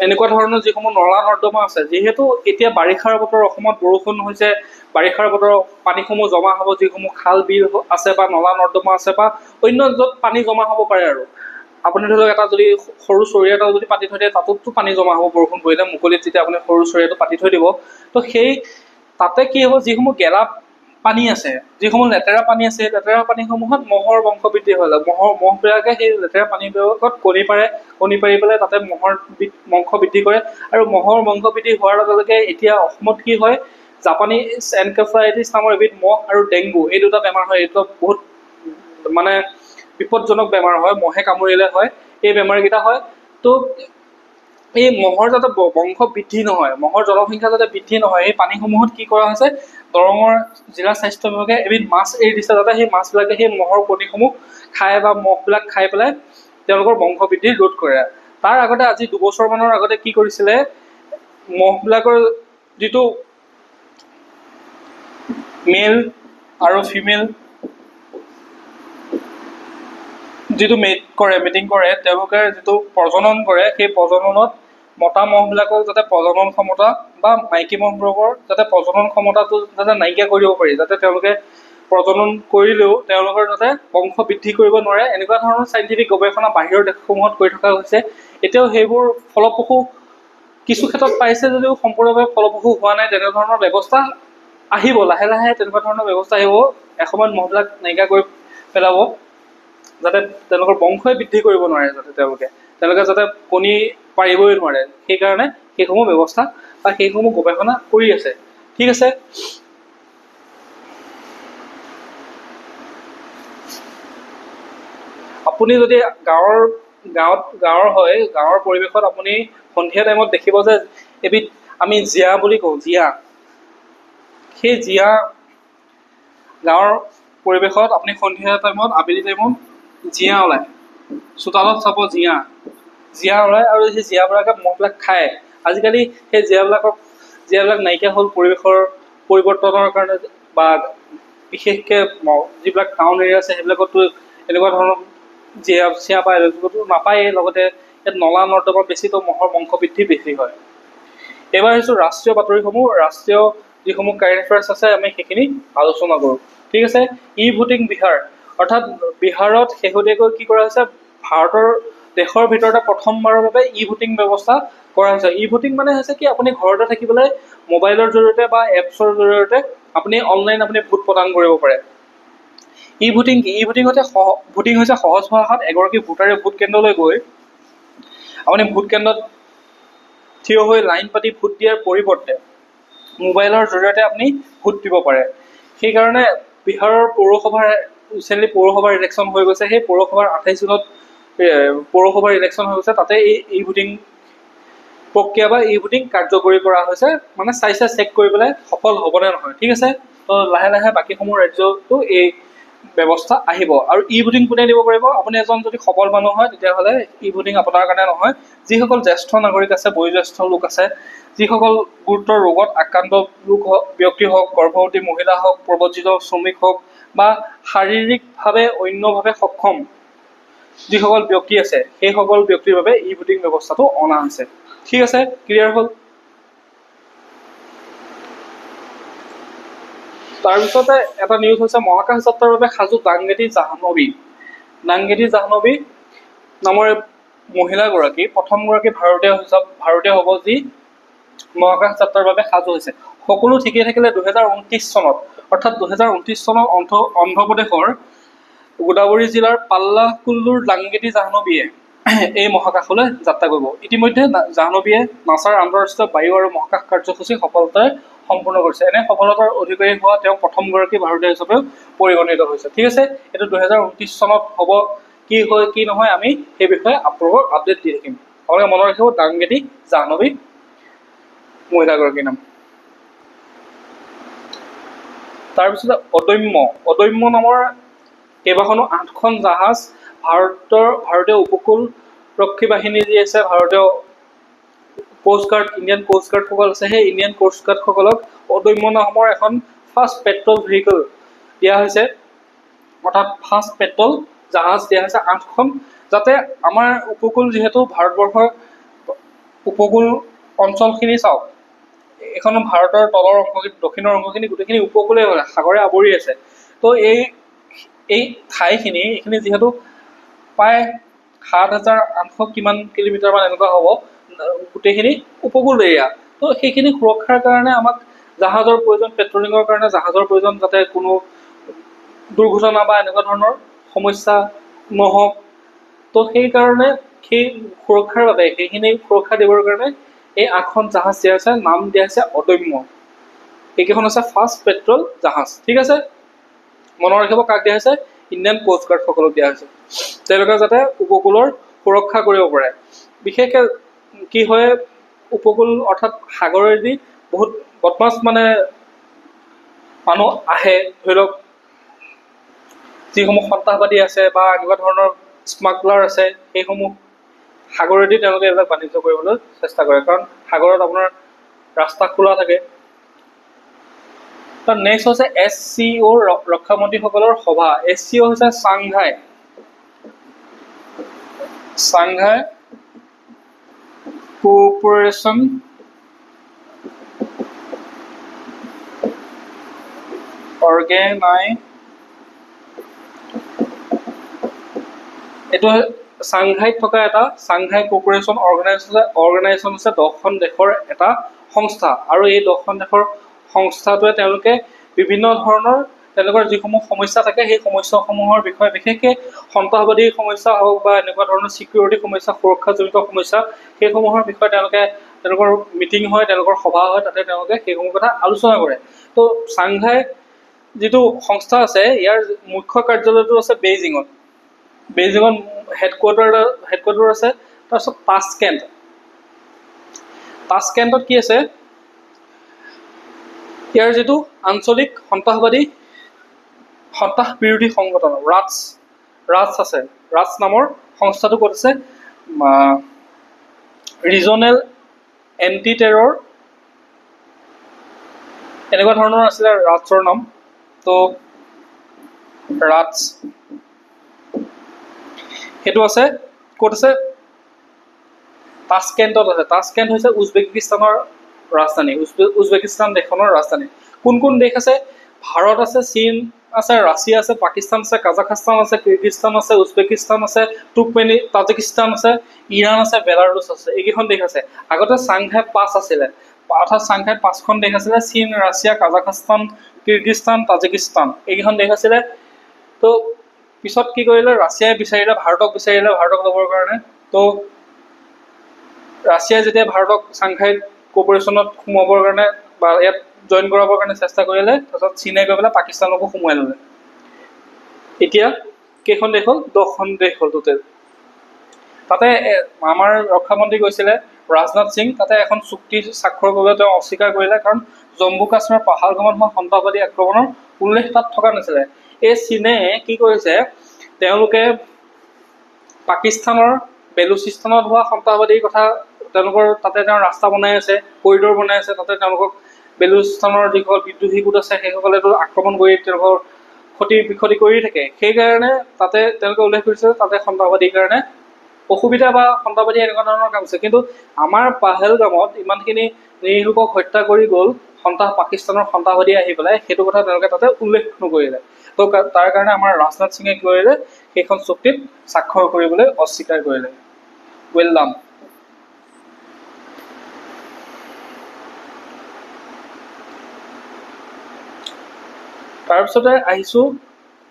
S1: এনেকুৱা ধৰণৰ যিসমূহ নলা নৰ্দমা আছে, যিহেতু এতিয়া বাৰিষাৰ বতৰ, অসমত বৰষুণ হৈছে, বাৰিষাৰ বতৰৰ পানীসমূহ জমা হ'ব, যিসমূহ খাল বিল আছে বা নলা নৰ্দমা আছে বা অন্য য'ত পানী জমা হ'ব পাৰে আৰু। আপুনি ধৰি লওক এটা যদি সৰু চৰিয়া এটা যদি পাতি থৈ দিয়ে, তাতোতো পানী জমা হ'ব বৰষুণ পৰিলে। মুকলিত যেতিয়া আপুনি সৰু চৰিয়াটো পাতি থৈ দিব, তো সেই তাতে কি হ'ব? যিসমূহ গেলা পানী আছে, যিসমূহ লেতেৰা পানী আছে, সেই লেতেৰা পানীসমূহত মহৰ বংশ বৃদ্ধি হৈ যায়। মহবিলাকে সেই লেতেৰা পানীবিলাকত কণী পাৰে, কণী পাৰি পেলাই তাতে মহৰ বংশ বৃদ্ধি কৰে। আৰু মহৰ বংশ বৃদ্ধি হোৱাৰ লগে লগে এতিয়া অসমত কি হয়? জাপানিজ এনকেফালাইটিছ নামৰ এবিধ মহ আৰু ডেংগু, এই দুটা বেমাৰ হয়। এইটো বহুত মানে বিপদজনক বেমাৰ হয়, মহে কামুৰিলে হয় এই বেমাৰকেইটা হয়। তো এই মহৰ যাতে বংশ বৃদ্ধি নহয়, মহৰ জনসংখ্যা যাতে বৃদ্ধি নহয়, এই পানীসমূহত কি কৰা হৈছে? দৰঙৰ জিলা স্বাস্থ্য বিভাগে এবিধ মাছ এৰি দিছে, যাতে সেই মাছবিলাকে সেই মহৰ কণীসমূহ খায় বা মহবিলাক খাই পেলাই তেওঁলোকৰ বংশ বৃদ্ধি ৰোধ কৰে। তাৰ আগতে আজি 2 বছৰমানৰ আগতে কি কৰিছিলে? মহবিলাকৰ যিটো মেল আৰু ফিমেল যিটো মিটিং কৰে, তেওঁলোকে যিটো প্ৰজনন কৰে, সেই প্ৰজননত মতা মহবিলাকক যাতে প্ৰজনন ক্ষমতা বা মাইকী মহবিলাকৰ যাতে প্ৰজনন ক্ষমতাটো যাতে নাইকিয়া কৰি দিব পাৰি, যাতে তেওঁলোকে প্ৰজনন কৰিলেও তেওঁলোকৰ যাতে বংশ বৃদ্ধি কৰিব নোৱাৰে, এনেকুৱা ধৰণৰ চাইণ্টিফিক গৱেষণা বাহিৰৰ দেশসমূহত কৰি থকা হৈছে। এতিয়াও সেইবোৰ ফলপ্ৰসূ কিছু ক্ষেত্ৰত পাইছে যদিও সম্পূৰ্ণভাৱে ফলপ্ৰসূ হোৱা নাই। তেনেধৰণৰ ব্যৱস্থা আহিব, লাহে লাহে তেনেকুৱা ধৰণৰ ব্যৱস্থা আহিব। এসময়ত মহবিলাক নাইকিয়া কৰি পেলাব, যাতে তেওঁলোকৰ বংশই বৃদ্ধি কৰিব নোৱাৰে, যাতে তেওঁলোকে যাতে কণী পাৰিবই নোৱাৰে। সেইকাৰণে সেইসমূহ ব্যৱস্থা বা সেইসমূহ গৱেষণা কৰি আছে। ঠিক আছে, আপুনি যদি গাঁৱৰ হয়, গাঁৱৰ পৰিৱেশত আপুনি সন্ধিয়া টাইমত দেখিব যে এবিধ আমি জীয়া বুলি কওঁ, জীয়া। সেই জীয়া গাঁৱৰ পৰিৱেশত আপুনি সন্ধিয়া টাইমত, আবেলি টাইমত জীয়া ওলায়। চোতালত চাব জীয়া ওলায়, আৰু সেই জীয়াবিলাকে মহবিলাক খায়। আজিকালি সেই জীয়াবিলাক নাইকিয়া হ'ল পৰিৱেশৰ পৰিৱৰ্তনৰ কাৰণে, বা বিশেষকৈ যিবিলাক টাউন এৰিয়া আছে সেইবিলাকতো এনেকুৱা ধৰণৰ চিয়া পায়, নাপায়েই। লগতে ইয়াত নলা নৰ্দমা বেছি, তো মহৰ বংশ বৃদ্ধি বেছি হয়। এইবাৰ আহিছোঁ ৰাষ্ট্ৰীয় বাতৰিসমূহ, ৰাষ্ট্ৰীয় যিসমূহ কাৰেণ্ট এফেয়াৰ্ছ আছে আমি সেইখিনি আলোচনা কৰোঁ। ঠিক আছে, ই ভোটিং বিহাৰ, অৰ্থাৎ বিহাৰত শেহতীয়াকৈ কি কৰা হৈছে, ভাৰতৰ দেশৰ ভিতৰতে প্ৰথমবাৰৰ বাবে ই ভোটিং ব্যৱস্থা কৰা হৈছে। ই ভোটিং মানে হৈছে কি, আপুনি ঘৰতে থাকি পেলাই মোবাইলৰ জৰিয়তে বা এপছৰ জৰিয়তে আপুনি অনলাইন আপুনি ভোট প্ৰদান কৰিব পাৰে। ই ভোটিং কি? ই ভোটিং হৈছে সহজ ভাষাত এগৰাকী ভোটাৰে ভোট কেন্দ্ৰলৈ গৈ আপুনি ভোট কেন্দ্ৰত থিয় হৈ লাইন পাতি ভোট দিয়াৰ পৰিৱৰ্তে মোবাইলৰ জৰিয়তে আপুনি ভোট দিব পাৰে। সেইকাৰণে বিহাৰৰ পৌৰসভাৰ ৰিচেণ্টলি পৌৰসভাৰ ইলেকশ্যন হৈ গৈছে, সেই পৌৰসভাৰ 28 জুনত পৌৰসভাৰ ইলেকশ্যন হৈ গৈছে, তাতে এই ভোটিং প্ৰক্ৰিয়া বা ই ভোটিং কাৰ্যকৰী কৰা হৈছে, মানে চাইছে চেক কৰি পেলাই সফল হ'বনে নহয়। ঠিক আছে, তো লাহে লাহে বাকীসমূহ ৰাজ্যতো এই ব্যৱস্থা আহিব। আৰু ই ভোটিং কোনে দিব পাৰিব? আপুনি এজন যদি সবল মানুহ হয় তেতিয়াহ'লে ই ভোটিং আপোনাৰ কাৰণে নহয়। যিসকল জ্যেষ্ঠ নাগৰিক আছে, বয়োজ্যেষ্ঠ লোক আছে, যিসকল গুৰুতৰ ৰোগত আক্ৰান্ত ব্যক্তি হওক, গৰ্ভৱতী মহিলা হওক, প্ৰব্ৰজিত শ্ৰমিক হওক বা শাৰীৰিকভাৱে অন্যভাৱে সক্ষম যিসকল ব্যক্তি আছে, সেইসকল ব্যক্তিৰ বাবে ই ভোটিং ব্যৱস্থাটো অনা হৈছে। ঠিক আছে, ক্লিয়াৰ হ'ল? তাৰপিছতে এটা নিউজ হৈছে মহাকাশ যাত্ৰাৰ বাবে সাজু দাংগেটি জাহ্নবী। দাংগেটি জাহ্নবী নামৰ মহিলাগৰাকী প্ৰথমগৰাকী ভাৰতীয় হ'ব যি মহাকাশ যাত্ৰাৰ বাবে সাজু হৈছে। সকলো ঠিকেই থাকিলে 2029 চনত, অৰ্থাৎ 2029 চনত অন্ধ্ৰপ্ৰদেশৰ গোদাবৰী জিলাৰ পাল্লাকুল্লুৰ দাংগেটি জাহ্নবীয়ে এই মহাকাশলৈ যাত্ৰা কৰিব। ইতিমধ্যে জাহ্নবীয়ে নাছাৰ আন্তঃৰাষ্ট্ৰীয় বায়ু আৰু মহাকাশ কাৰ্যসূচী সফলতাৰে সম্পূৰ্ণ কৰিছে। এনে সফলতাৰ অধিকাৰী হোৱা তেওঁ প্ৰথমগৰাকী ভাৰতীয় হিচাপেও পৰিগণিত হৈছে। ঠিক আছে, এইটো 2029 চনত হ'ব। কি হয় কি নহয় আমি সেই বিষয়ে আপোনালোকক আপডেট দি থাকিম। আপোনালোকে মনত ৰাখিব দাংগেটি জাহ্নবী মহিলাগৰাকীৰ নাম। তাৰপিছতে অদম্য নামৰ কেইবাখনো 8খন জাহাজ ভাৰতীয় উপকূলৰক্ষী বাহিনী যি আছে, ভাৰতীয় কোষ্ট গাৰ্ড, ইণ্ডিয়ান কোষ্ট গাৰ্ডসকল আছে, সেই ইণ্ডিয়ান কোষ্ট গাৰ্ডসকলক অদম্য নামৰ এখন ফাষ্ট পেট্ৰল ভেহিকল দিয়া হৈছে, অৰ্থাৎ ফাষ্ট পেট্ৰল জাহাজ দিয়া হৈছে 8খন, যাতে আমাৰ উপকূল, যিহেতু ভাৰতবৰ্ষৰ উপকূল অঞ্চলখিনি চাওক, এখন ভাৰতৰ তলৰ অংশখিনি, দক্ষিণৰ অংশখিনি গোটেইখিনি উপকূলেই হয়, সাগৰে আৱৰি আছে। তো এই ঠাইখিনি, এইখিনি যিহেতু প্ৰায় 7,800 কিমান কিলোমিটাৰমান এনেকুৱা হ'ব, গোটেইখিনি উপকূল এৰিয়া। তো সেইখিনি সুৰক্ষাৰ কাৰণে আমাক জাহাজৰ প্ৰয়োজন, পেট্ৰলিঙৰ কাৰণে জাহাজৰ প্ৰয়োজন, যাতে কোনো দুৰ্ঘটনা বা এনেকুৱা ধৰণৰ সমস্যা নহওক। তো সেইকাৰণে সেই সুৰক্ষাৰ বাবে, সেইখিনি সুৰক্ষা দিবৰ কাৰণে এই 8খন জাহাজ দিয়া হৈছে, নাম দিয়া হৈছে অদম্য। এইকেইখন আছে ফাষ্ট পেট্ৰল জাহাজ। ঠিক আছে, মনত ৰাখিব কাক দিয়া হৈছে? ইণ্ডিয়ান কোষ্ট গাৰ্ডসকলক দিয়া হৈছে, তেওঁলোকে যাতে উপকূলৰ সুৰক্ষা কৰিব পাৰে। বিশেষকৈ কি হয়, উপকূল অৰ্থাৎ সাগৰেদি বহুত বদমাছ মানে মানুহ আহে, ধৰি লওক যিসমূহ সন্ত্ৰাসবাদী আছে বা এনেকুৱা ধৰণৰ স্মাগলাৰ আছে, সেইসমূহ সাগৰেদি তেওঁলোকে এইবিলাক বাণিজ্য কৰিবলৈ চেষ্টা কৰে, কাৰণ সাগৰত আপোনাৰ ৰাস্তা খোলা থাকে। তাৰ নেক্সট হৈছে SCO ৰক্ষামন্ত্ৰীসকলৰ সভা। SCO হৈছে চাংঘাই কোঅপাৰেশ্যন এইটো চাংঘাইত থকা এটা চাংঘাই কোঅপাৰেশ্যন অৰ্গেনাইজেশ্যন হৈছে 10খন দেশৰ এটা সংস্থা, আৰু এই 10খন দেশৰ সংস্থাটোৱে তেওঁলোকে বিভিন্ন ধৰণৰ তেওঁলোকৰ যিসমূহ সমস্যা থাকে, সেই সমস্যাসমূহৰ বিষয়ে, বিশেষকৈ সন্ত্ৰাসবাদী সমস্যা হওক বা এনেকুৱা ধৰণৰ ছিকিউৰিটি সমস্যা, সুৰক্ষাজনিত সমস্যা, সেইসমূহৰ বিষয়ে তেওঁলোকৰ মিটিং হয়, তেওঁলোকৰ সভা হয়, তাতে তেওঁলোকে সেইসমূহ কথা আলোচনা কৰে। তো চাংঘাই যিটো সংস্থা আছে, ইয়াৰ মুখ্য কাৰ্যালয়টো আছে বেইজিঙত হেডকোৱাৰ্টাৰ আছে। তাৰপিছত তাছকেণ্টত কি আছে, ইয়াৰ যিটো আঞ্চলিক সন্ত্ৰাস বিৰোধী সংগঠন ৰাটছ আছে, ৰাটছ নামৰ সংস্থাটো ক'ত আছে? ৰিজনেল এণ্টি টেৰৰ এনেকুৱা ধৰণৰ আছিলে ৰাটছৰ নাম। তো ৰাটছ সেইটো আছে ক'ত আছে? তাছকেণ্টত আছে। তাছকেণ্ট হৈছে উজবেকিস্তানৰ ৰাজধানী, উজবেকিস্তান দেশখনৰ ৰাজধানী। কোন কোন দেশ আছে? ভাৰত আছে, চীন আছে, ৰাছিয়া আছে, পাকিস্তান আছে, কাজাখাস্তান আছে, কিৰ্গিস্তান আছে, উজবেকিস্তান আছে, তাজিকিস্তান আছে, ইৰাণ আছে, বেলাৰুছ আছে, এইকেইখন দেশ আছে। আগতে চাংঘাই 5 আছিলে, অৰ্থাৎ চাংঘাই 5খন দেশ আছিলে, চীন, ৰাছিয়া, কাজাখাস্তান, কিৰ্গিস্তান, তাজিকিস্তান, এইকেইখন দেশ আছিলে। তো পিছত কি কৰিলে, ৰাছিয়াই বিচাৰিলে, ভাৰতক ল'বৰ কাৰণে। তো ৰাছিয়াই যেতিয়া ভাৰতক চাংঘাই কোঅপাৰেশ্যনত সোমাবৰ কাৰণে বা ইয়াত জইন কৰাবৰ কাৰণে চেষ্টা কৰিলে, তাৰপিছত চীনে গৈ পেলাই পাকিস্তানকো সোমোৱাই ল'লে। এতিয়া কেইখন দেশ হ'ল? 10খন দেশ হ'ল টোটেল। তাতে আমাৰ ৰক্ষামন্ত্ৰী গৈছিলে ৰাজনাথ সিং, তাতে এখন চুক্তি স্বাক্ষৰ কৰিবলৈ তেওঁ অস্বীকাৰ কৰিলে, কাৰণ জম্মু কাশ্মীৰৰ পাহালগামত হোৱা সন্ত্ৰাসবাদী আক্ৰমণৰ উল্লেখ তাত থকা নাছিলে। এই চীনে কি কৰিছে, তেওঁলোকে পাকিস্তানৰ বেলুচিস্তানত হোৱা সন্ত্ৰাসবাদীৰ কথা, তেওঁলোকৰ তাতে তেওঁ ৰাস্তা বনাই আছে, কৰিডৰ বনাই আছে, তাতে তেওঁলোকক বেলুচিস্তানৰ যিসকল বিদ্ৰোহী গোট আছে সেইসকলেতো আক্ৰমণ কৰি তেওঁলোকৰ ক্ষতি কৰি থাকে। সেইকাৰণে তাতে তেওঁলোকে উল্লেখ কৰিছে তাতে সন্ত্ৰাসবাদীৰ কাৰণে অসুবিধা বা সন্ত্ৰাসবাদী এনেকুৱা ধৰণৰ কাম আছে। কিন্তু আমাৰ পাহেলগামত ইমানখিনি নিৰীহ লোকক হত্যা কৰি গ'ল পাকিস্তানৰ সন্ত্ৰাসবাদী আহি পেলাই, সেইটো কথা তেওঁলোকে তাতে উল্লেখ নকৰিলে। তো তাৰ কাৰণে আমাৰ ৰাজনাথ সিঙে কি কৰিলে, সেইখন চুক্তিত স্বাক্ষৰ কৰিবলৈ অস্বীকাৰ কৰিলে। ৱেল ডান। তাৰপিছতে আহিছোঁ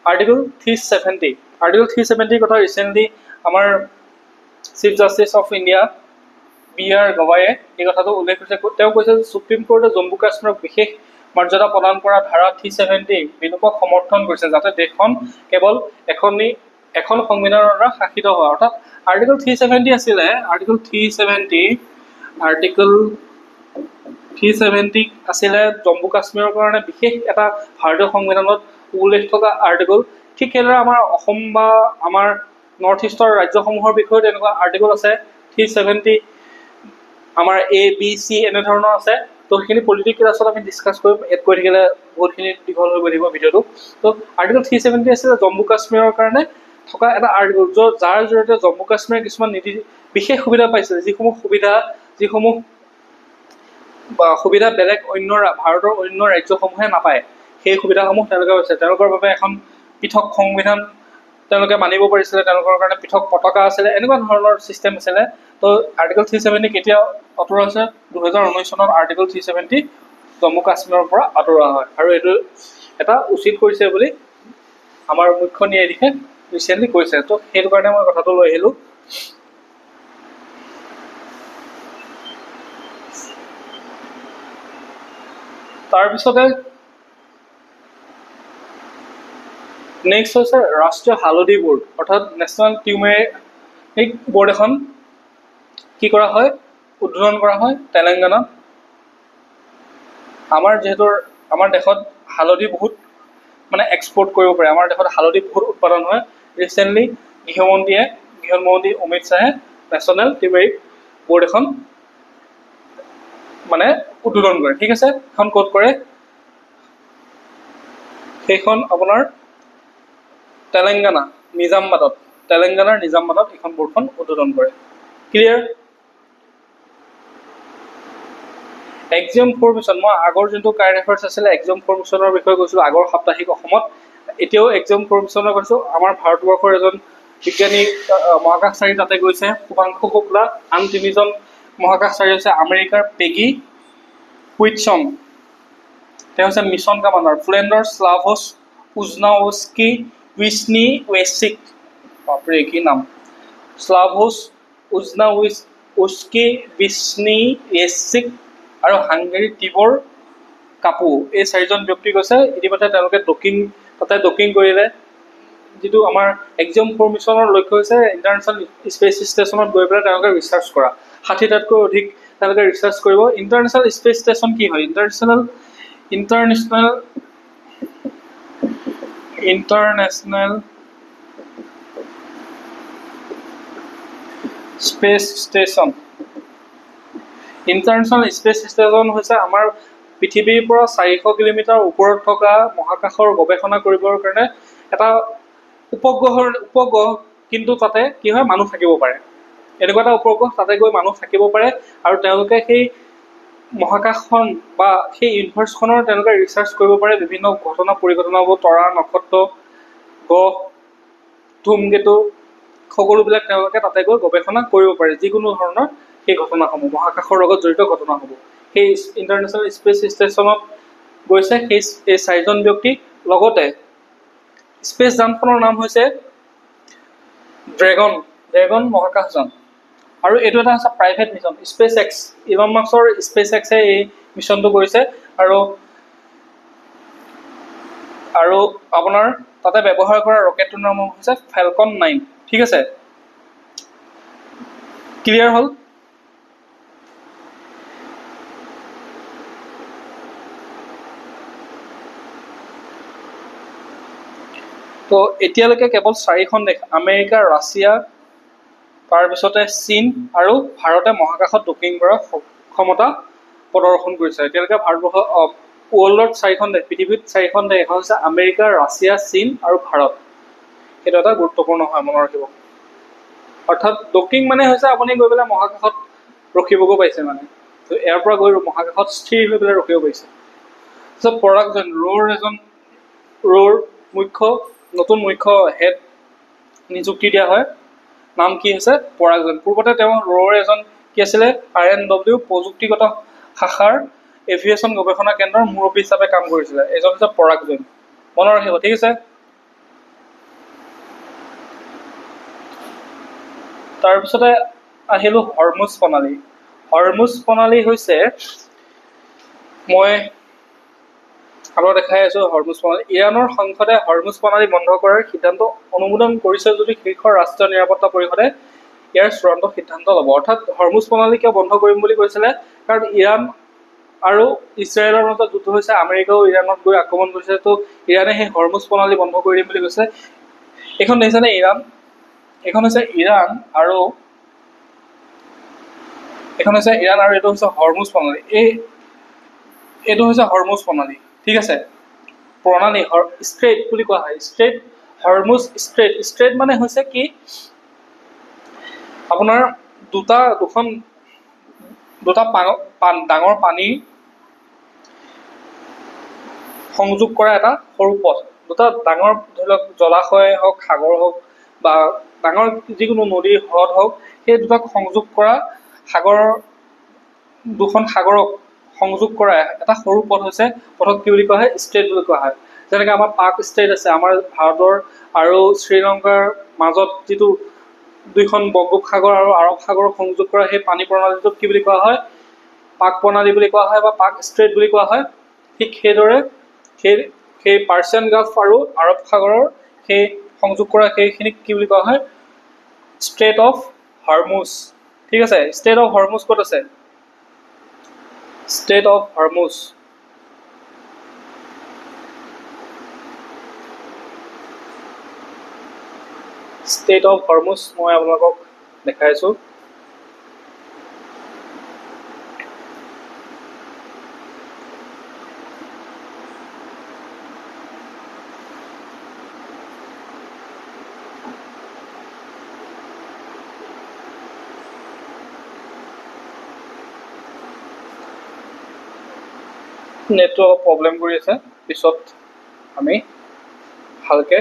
S1: আৰ্টিকল 370। আৰ্টিকল 370ৰ কথা ৰিচেণ্টলি আমাৰ chief justice of India BR গৱায়ে এই কথাটো উল্লেখ কৰিছে। তেওঁ কৈছে যে সুপ্ৰিম কোৰ্টে জম্মু কাশ্মীৰক বিশেষ মৰ্যাদা প্ৰদান কৰা ধাৰা 370 বিলোপক সমৰ্থন কৰিছে, যাতে দেশখন কেৱল এখন সংবিধানৰ দ্বাৰা শাসিত হয়। অৰ্থাৎ আৰ্টিকল 370 আছিলে, আৰ্টিকল 370 আছিলে জম্মু কাশ্মীৰৰ কাৰণে বিশেষ এটা ভাৰতীয় সংবিধানত উল্লেখ থকা আৰ্টিকল। ঠিক সেইদৰে আমাৰ অসম বা আমাৰ নৰ্থ ইষ্টৰ ৰাজ্যসমূহৰ বিষয়েও তেনেকুৱা আৰ্টিকল আছে 370, আমাৰ ABC এনেধৰণৰ আছে। তো সেইখিনি পলিটিকেল ক্লাছত আমি ডিছকাছ কৰিম, এড কৰি থাকিলে বহুতখিনি দীঘল হৈ গৈ থাকিব ভিডিঅ'টো। তো আৰ্টিকল 370 আছিলে জম্মু কাশ্মীৰৰ কাৰণে থকা এটা আৰ্টিকল, যাৰ জৰিয়তে জম্মু কাশ্মীৰে কিছুমান বিশেষ সুবিধা পাইছিলে, যিসমূহ সুবিধা বেলেগ ভাৰতৰ অন্য ৰাজ্যসমূহে নাপায়, সেই সুবিধাসমূহ তেওঁলোকে পাইছে। তেওঁলোকৰ বাবে এখন পৃথক সংবিধান তেওঁলোকে মানিব পাৰিছিলে, তেওঁলোকৰ কাৰণে পৃথক পতাকা আছিলে, এনেকুৱা ধৰণৰ ছিষ্টেম আছিলে। তো আৰ্টিকল 370 কেতিয়া আঁতৰোৱা হৈছে? 2019 চনত আৰ্টিকল 370 জম্মু কাশ্মীৰৰ পৰা আঁতৰোৱা হয়, আৰু এইটো এটা উচিত কৰিছে বুলি আমাৰ মুখ্য ন্যায়াধীশে ৰিচেণ্টলি কৈছে। তো সেইটো কাৰণে মই কথাটো লৈ আহিলোঁ। তাৰপিছতে নেক্সট হৈছে ৰাষ্ট্ৰীয় হালধি বোৰ্ড, অৰ্থাৎ নেশ্যনেল টিউমেৰিক বোৰ্ড এখন কি কৰা হয়, উদ্বোধন কৰা হয় তেলেংগানাত। যিহেতু আমাৰ দেশত হালধি বহুত এক্সপৰ্ট কৰিব পাৰে, আমাৰ দেশত হালধি বহুত উৎপাদন হয়। ৰিচেণ্টলি গৃহমন্ত্ৰী অমিত শ্বাহে নেশ্যনেল টিউমেৰিক বোৰ্ড এখন উদ্বোধন কৰে। ঠিক আছে, এখন ক'ত কৰে? সেইখন আপোনাৰ তেলেংগানাৰ নিজামাবাদত এইখন বোৰ্ডখন উদ্বোধন কৰে। ক্লিয়াৰ? এক্সাম ফৰমেশ্যন, মই আগৰ যোনটো কাৰেণ্ট এফেয়াৰ্ছ আছিলে এক্সাম ফৰমেশ্যনৰ বিষয়ে কৈছিলোঁ আগৰ সাপ্তাহিক অসমত, এতিয়াও এক্সাম ফৰমেশ্যনৰ কৈছোঁ। আমাৰ ভাৰতবৰ্ষৰ এজন বিজ্ঞানী মহাকাশচাৰী তাতে গৈছে, শুভাংশু শুক্লা। আন 3জন মহাকাশচাৰী হৈছে আমেৰিকাৰ পেগি হুইটছন, তেওঁ হৈছে মিছন কামাণ্ডাৰ, ফুলেণ্ডৰ স্লাভছ উজনাৱস্কি ৱিছনিৱেছিক, বাপৰে কি নাম, স্লাভছ উজনাৱস্কি ৱিছনিৱেছিক আৰু হাংগেৰীৰ টিবৰ কাপু, এই 4জন ব্যক্তি গৈছে। ইতিমধ্যে তেওঁলোকে তাতে ডকিং কৰিলে। যিটো আমাৰ এক্সাম ফৰমেশ্যনৰ লক্ষ্য হৈছে ইণ্টাৰনেশ্যনেল স্পেচ ষ্টেচনত গৈ পেলাই তেওঁলোকে ৰিচাৰ্চ কৰা, 60টাতকৈ অধিক তেওঁলোকে ৰিচাৰ্চ কৰিব। ইণ্টাৰনেশ্যনেল স্পেচ ষ্টেচন কি হয়? ইণ্টাৰনেশ্যনেল স্পেচ ষ্টেচন হৈছে আমাৰ পৃথিৱীৰ পৰা 400 কিলোমিটাৰ ওপৰত থকা মহাকাশৰ গৱেষণা কৰিবৰ কাৰণে এটা উপগ্ৰহ, কিন্তু তাতে কি হয়, মানুহ থাকিব পাৰে। এনেকুৱা এটা উপগ্ৰহ, তাতে গৈ মানুহ থাকিব পাৰে, আৰু তেওঁলোকে সেই মহাকাশখন বা সেই ইউনিভাৰ্চখনৰ তেওঁলোকে ৰিচাৰ্চ কৰিব পাৰে, বিভিন্ন ঘটনা পৰিঘটনাবোৰ, তৰা, নক্ষত্ৰ, গ্ৰহ, ধূমকেতু, সকলোবিলাক তেওঁলোকে তাতে গৈ গৱেষণা কৰিব পাৰে, যিকোনো ধৰণৰ সেই ঘটনাসমূহ, মহাকাশৰ লগত জড়িত ঘটনাসমূহ। সেই ইণ্টাৰনেশ্যনেল স্পেচ ষ্টেচনত গৈছে এই 4জন ব্যক্তি। লগতে স্পেচ যানখনৰ নাম হৈছে ড্ৰেগন মহাকাশযান। আৰু এইটো এটা হৈছে private mission, space x, Elon মাস্কৰ স্পেচ এক্সে এই মিছনটো কৰিছে। আৰু আপোনাৰ তাতে ব্যৱহাৰ কৰা ৰকেটটোৰ নাম হৈছে ফেলকন 9। ঠিক আছে, ক্লিয়াৰ হ'ল? তো এতিয়ালৈকে কেৱল 4খন দেশ, আমেৰিকা, ৰাছিয়া, তাৰপিছতে চীন আৰু ভাৰতে মহাকাশত ডকিং কৰাৰ ক্ষমতা প্ৰদৰ্শন কৰিছে। এতিয়ালৈকে ভাৰতবৰ্ষ ৱৰ্ল্ডত 4খন দেশ, পৃথিৱীত 4খন দেশ, এখন হৈছে আমেৰিকা, ৰাছিয়া, চীন আৰু ভাৰত। সেইটো এটা গুৰুত্বপূৰ্ণ হয়, মনত ৰাখিব। অৰ্থাৎ ডকিং মানে হৈছে আপুনি গৈ পেলাই মহাকাশত ৰখিবগৈ পাইছে, মানে তো ইয়াৰ পৰা গৈ মহাকাশত স্থিৰ হৈ পেলাই ৰখিব পাইছে। তাৰপিছত পৰাগজন ৰ'ৰ নতুন মুখ্য হেড নিযুক্তি দিয়া হয়, নাম কি হৈছে পৰাগজন। পূৰ্বতে তেওঁ ৰ'ৰ এজন কি আছিলে, RNW প্ৰযুক্তিগত শাখাৰ এভিয়েশ্যন গৱেষণা কেন্দ্ৰৰ মুৰব্বী হিচাপে কাম কৰিছিলে। এজন হৈছে পৰাগজন, মনত ৰাখিব। ঠিক আছে, তাৰপিছতে আহিলো হৰমুজ প্ৰণালী। হৰমুজ প্ৰণালী হৈছে, মই আগত দেখাই আছো হৰমুজ প্ৰণালী। ইৰাণৰ সংসদে হৰমুজ প্ৰণালী বন্ধ কৰাৰ সিদ্ধান্ত অনুমোদন কৰিছে যদি শীৰ্ষ ৰাষ্ট্ৰীয় নিৰাপত্তা পৰিষদে ইয়াৰ চূড়ান্ত সিদ্ধান্ত ল'ব। অৰ্থাৎ হৰমুজ প্ৰণালী কিয় বন্ধ কৰিম বুলি কৈছিলে, কাৰণ ইৰাণ আৰু ইজৰাইলৰ মাজত যুদ্ধ হৈছে, আমেৰিকাও ইৰাণত গৈ আক্ৰমণ কৰিছে, তো ইৰাণে সেই হৰমুজ প্ৰণালী বন্ধ কৰি দিম বুলি কৈছে। এইখন দেখিছেনে ইৰাণ, এইখন হৈছে ইৰাণ আৰু এইটো হৈছে হৰমুজ প্ৰণালী। এইটো হৈছে হৰমুজ প্ৰণালী। ঠিক আছে, প্ৰণালী ষ্ট্ৰেইট বুলি কোৱা হয়, ষ্ট্ৰেইট হৰমুজ ষ্ট্ৰেইট। ষ্ট্ৰেইট মানে হৈছে কি, আপোনাৰ দুটা ডাঙৰ পানী সংযোগ কৰা এটা সৰু পথ, দুটা ডাঙৰ ধৰি লওক জলাশয় হওক, সাগৰ হওক বা ডাঙৰ যিকোনো নদী হ্ৰদ হওক, সেই দুটাক সংযোগ কৰা দুখন সাগৰক সংযোগ কৰা এটা সৰু পথ হৈছে, পথক কি বুলি কোৱা হয়, ষ্ট্ৰেইট বুলি কোৱা হয়। যেনেকৈ আমাৰ পাক ষ্ট্ৰেইট আছে, আমাৰ ভাৰতৰ আৰু শ্ৰীলংকাৰ মাজত যিটো দুইখন বংগোপসাগৰ আৰু আৰৱ সাগৰক সংযোগ কৰা সেই পানী প্ৰণালীটোক কি বুলি কোৱা হয়, পাক প্ৰণালী বুলি কোৱা হয় বা পাক ষ্ট্ৰেইট বুলি কোৱা হয়। ঠিক সেইদৰে সেই পাৰ্চিয়ান গাল্ফ আৰু আৰৱ সাগৰৰ সেই সংযোগ কৰা সেইখিনিক কি বুলি কোৱা হয়, ষ্ট্ৰেইট অফ হৰমুজ। ঠিক আছে, ষ্ট্ৰেইট অফ হৰমুজ ক'ত আছে, strait of Hormuz. State of Hormuz মই আপোনালোকক দেখাইছো। নেটটো অলপ প্ৰব্লেম কৰি আছে, পিছত আমি ভালকে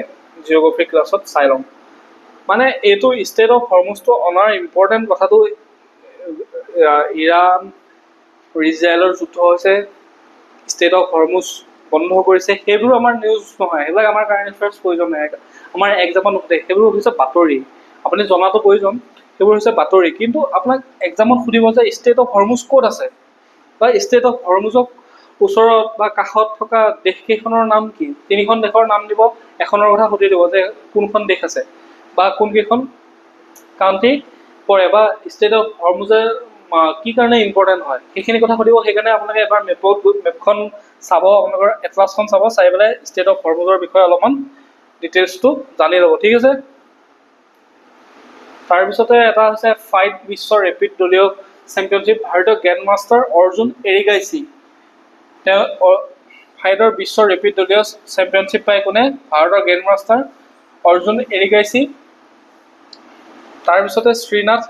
S1: জিঅ'গ্ৰাফি ক্লাছত চাই ল'ম। মানে এইটো ষ্টেট অফ হৰমুজটো অনাৰ ইম্পৰ্টেণ্ট কথাটো, ইৰাণ ইজৰাইলৰ যুদ্ধ হৈছে, ষ্টেট অফ হৰমুজ বন্ধ কৰিছে, সেইবোৰ আমাৰ নিউজ নহয়, সেইবিলাক আমাৰ কাৰেণ্ট এফেয়াৰ্ছ প্ৰয়োজন নাই, আমাৰ এক্সামত নুঠে, সেইবোৰ হৈছে বাতৰি, আপুনি জনাটো প্ৰয়োজন, সেইবোৰ হৈছে বাতৰি। কিন্তু আপোনাক এক্সামত সুধিব যে ষ্টেট অফ হৰমুজ ক'ত আছে, বা ষ্টেট অফ হৰমুজক ওচৰত বা কাষত থকা দেশকেইখনৰ নাম কি, 3খন দেশৰ নাম দিব, এখনৰ কথা সুধি দিব যে কোনখন দেশ আছে বা কোনকেইখন কাউণ্ট্ৰি পৰে, বা ষ্টেট অফ হৰমুজে কি কাৰণে ইম্পৰ্টেণ্ট হয় সেইখিনি কথা সুধিব। সেইকাৰণে আপোনালোকে এবাৰ মেপখন চাব, আপোনালোকৰ এটলাছখন চাব, চাই পেলাই ষ্টেট অফ হৰমুজৰ বিষয়ে অলপমান ডিটেইলছটো জানি ল'ব। ঠিক আছে, তাৰপিছতে এটা হৈছে ফাইট বিশ্ব ৰেপিড দলীয় চেম্পিয়নশ্বিপ, ভাৰতীয় গ্ৰেণ্ড মাষ্টাৰ অৰ্জুন এৰিগাইছি, তেওঁ ফাইটৰ বিশ্ব ৰেপিড দলীয় চেম্পিয়নশ্বিপ পাই কোনে, ভাৰতৰ গ্ৰেণ্ড মাষ্টাৰ অৰ্জুন এৰিগাইছি। তাৰপিছতে শ্ৰীনাথ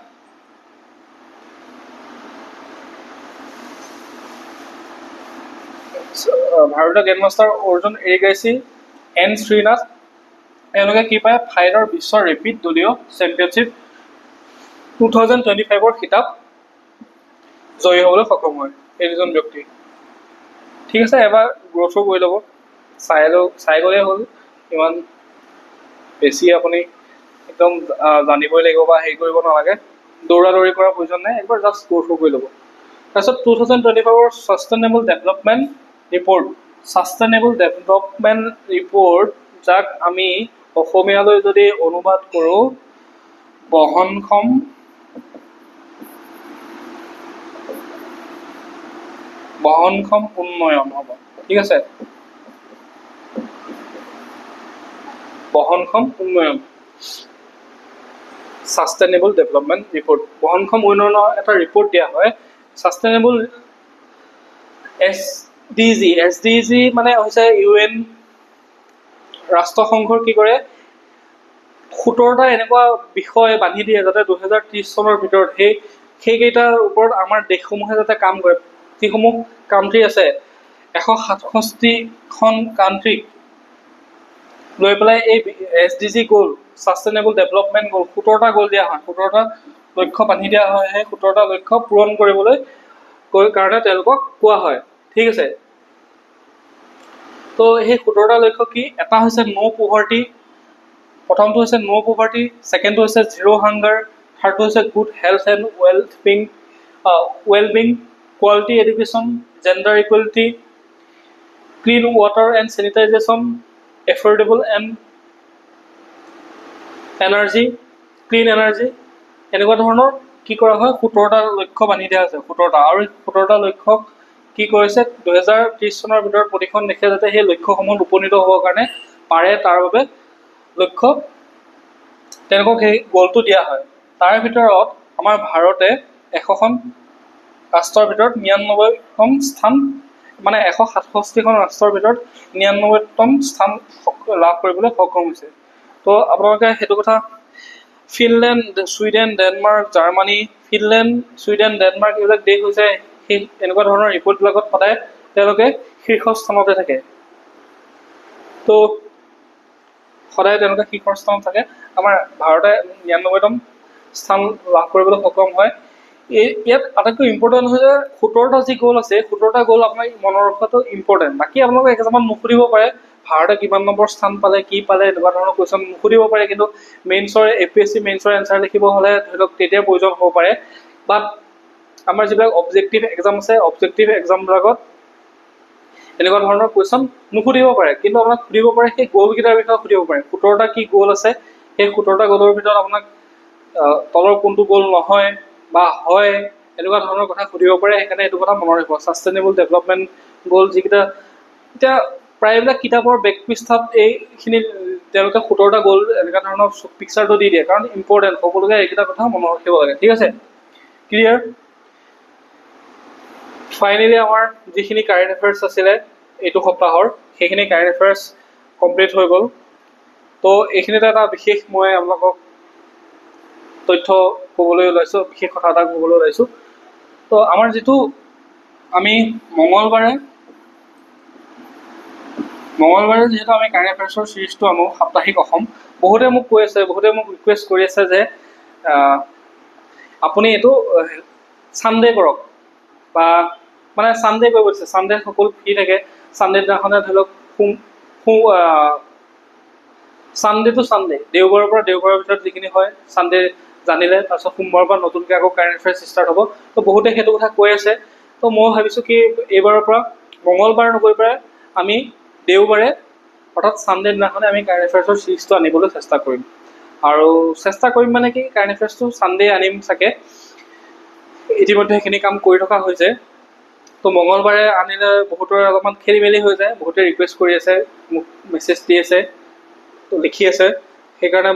S1: ভাৰতীয় গ্ৰেণ্ডমাষ্টাৰ অৰ্জুন এৰিগাইছি এন শ্ৰীনাথ এওঁলোকে কি পায় ফাইডাৰ বিশ্বৰ ৰেপিড দলীয় চেম্পিয়নশ্বিপ 2025 খিতাপ জয়ী হ'বলৈ সক্ষম হয় এই দুজন ব্যক্তি। ঠিক আছে, এবাৰ গ্ৰ'থো কৰি ল'ব, চাই গ'লেই হ'ল, ইমান বেছি আপুনি একদম জানিবই লাগিব বা হেৰি কৰিব নালাগে, দৌৰা দৌৰি কৰাৰ প্ৰয়োজন নাই, একবাৰ জাষ্ট গ্ৰ'থো কৰি ল'ব। তাৰপিছত 2025 ছাষ্টেইনেবল ডেভেলপমেণ্ট ৰিপৰ্ট, যাক আমি অসমীয়ালৈ যদি অনুবাদ কৰোঁ বহনক্ষম উন্নয়ন হ'ব। ঠিক আছে, বহনক্ষম উন্নয়ন, ছাষ্টেইনেবল ডেভেলপমেণ্ট ৰিপৰ্ট, বহনক্ষম উন্নয়নৰ এটা ৰিপৰ্ট দিয়া হয়। ছাষ্টেইনেবল SDG মানে হৈছে UN ৰাষ্ট্ৰসংঘৰ কি কৰে 17টা এনেকুৱা বিষয় বান্ধি দিয়ে যাতে 2030 চনৰ ভিতৰত সেইকেইটাৰ ওপৰত আমাৰ দেশসমূহে যাতে কাম কৰে। যিসমূহ কাণ্ট্ৰি আছে 167খন কাণ্ট্ৰিক লৈ পেলাই এই SDG গ'ল, ছাষ্টেইনেবল ডেভেলপমেণ্ট গ'ল, 17টা গ'ল দিয়া হয়, 17টা লক্ষ্য বান্ধি দিয়া হয়। সেই 17টা লক্ষ্য পূৰণ কৰিবলৈ কাৰণে তেওঁলোকক কোৱা হয়। ঠিক আছে, তো সেই 17টা লক্ষ্য কি? এটা হৈছে ন' পভাৰ্টি, প্ৰথমটো হৈছে ন' পভাৰ্টি, ছেকেণ্ডটো হৈছে জিৰ' হাংগাৰ, থাৰ্ডটো হৈছে good health and well-being, quality education, gender equality, clean water and sanitisation, affordable and clean energy, এনেকুৱা ধৰণৰ কি কৰা হয় 17টা লক্ষ্য বান্ধি দিয়া হৈছে 17টা। আৰু এই 17টা লক্ষ্যক কি কৰিছে 2030 চনৰ ভিতৰত প্ৰতিখন দেশে যাতে সেই লক্ষ্যসমূহত উপনীত হ'বৰ কাৰণে পাৰে তাৰ বাবে লক্ষ্য তেওঁলোকক সেই গ'লটো দিয়া হয়। তাৰ ভিতৰত আমাৰ ভাৰতে 100খন ৰাষ্ট্ৰৰ ভিতৰত 99তম স্থান, মানে 167খন ৰাষ্ট্ৰৰ ভিতৰত 99তম স্থান লাভ কৰিবলৈ সক্ষম হৈছে। তো আপোনালোকে সেইটো কথা, Finland, Sweden, Denmark, Germany, Denmark এইবিলাক দেশ হৈছে সেই এনেকুৱা ধৰণৰ ৰিপৰ্টবিলাকত সদায় তেওঁলোকে শীৰ্ষস্থানতে থাকে। তো সদায় তেওঁলোকে শীৰ্ষস্থানত থাকে। আমাৰ ভাৰতে 99তম স্থান লাভ কৰিবলৈ সক্ষম হয়। ইয়াত আটাইতকৈ ইম্পৰ্টেণ্ট হৈছে 17টা যি গ'ল আছে, 17টা গ'ল আপোনাৰ মনত ৰখাটো ইম্পৰ্টেণ্ট। বাকী আপোনালোকে এক্সামত নুসুধিব পাৰে ভাৰতে কিমান নম্বৰ স্থান পালে, কি পালে, এনেকুৱা ধৰণৰ কুৱেশ্যন নুসুধিব পাৰে, কিন্তু মেইনছৰ APSC মেইনছৰ এনচাৰ লিখিব হ'লে ধৰি লওক তেতিয়া প্ৰয়োজন হ'ব পাৰে। বাট আমাৰ যিবিলাক অবজেক্টিভ এক্সাম আছে, অবজেক্টিভ এক্সামবিলাকত এনেকুৱা ধৰণৰ কুৱেশ্যন নুসুধিব পাৰে, কিন্তু আপোনাক সুধিব পাৰে সেই গ'লকেইটাৰ বিষয়ে সুধিব পাৰে। 17টা কি গ'ল আছে, সেই 17টা গ'লৰ ভিতৰত আপোনাক তলৰ কোনটো গ'ল নহয় বা হয়, এনেকুৱা ধৰণৰ কথা সুধিব পাৰে। সেইকাৰণে এইটো কথা মনত ৰাখিব, ছাষ্টেইনেবল ডেভেলপমেণ্ট গ'ল যিকেইটা এতিয়া প্ৰায়বিলাক কিতাপৰ বেক পৃষ্ঠাত এইখিনি তেওঁলোকে 17টা গ'ল এনেকুৱা ধৰণৰ পিকচাৰটো দি দিয়ে, কাৰণ ইম্পৰ্টেণ্ট, সকলোকে এইকেইটা কথা মনত ৰাখিব লাগে। ঠিক আছে, ক্লিয়াৰ? ফাইনেলি আমাৰ যিখিনি কাৰেণ্ট এফেয়াৰ্ছ আছিলে এইটো সপ্তাহৰ, সেইখিনি কাৰেণ্ট এফেয়াৰ্ছ কমপ্লিট হৈ গ'ল। তো এইখিনিতে এটা বিশেষ মই আপোনালোকক তথ্য ক'বলৈ ওলাইছোঁ, বিশেষ কথা এটা ক'বলৈ ওলাইছোঁ। তো আমাৰ যিটো আমি মঙলবাৰে যিহেতু আমি কাৰেণ্ট এফেয়াৰ্ছৰ ছিৰিজটো আনো সাপ্তাহিক অসম, বহুতে মোক কৈ আছে, বহুতে মোক ৰিকুৱেষ্ট কৰি আছে যে আপুনি এইটো ছানডে কৰক, বা মানে ছানডে কৰিব দিছে, ছানডে সকলো ফ্ৰী থাকে, ছানডে দিনাখনে ধৰি লওক ছানডে টু ছানডে, দেওবাৰৰ পৰা দেওবাৰৰ ভিতৰত যিখিনি হয় ছানডে জানিলে, তাৰপিছত সোমবাৰৰ পৰা নতুনকৈ আকৌ কাৰেণ্ট এফেয়াৰ্ছ ষ্টাৰ্ট হ'ব। তো বহুতে সেইটো কথা কৈ আছে। তো মই ভাবিছোঁ কি এইবাৰৰ পৰা মঙলবাৰ নগৈ পেলাই আমি দেওবাৰে অৰ্থাৎ ছানডে দিনাখনে আমি কাৰেণ্ট এফেয়াৰ্ছৰ ছিৰিজটো আনিবলৈ চেষ্টা কৰিম। আৰু চেষ্টা কৰিম মানে কি কাৰেণ্ট এফেয়াৰ্ছটো ছানডে আনিম চাগে, ইতিমধ্যে সেইখিনি কাম কৰি থকা হৈছে। তো মঙলবাৰে আনিলে বহুতৰে অলপমান খেলি মেলি হৈ যায়, বহুতে ৰিকুৱেষ্ট কৰি আছে, মোক মেছেজ দি আছে, তো লিখি আছে, সেইকাৰণে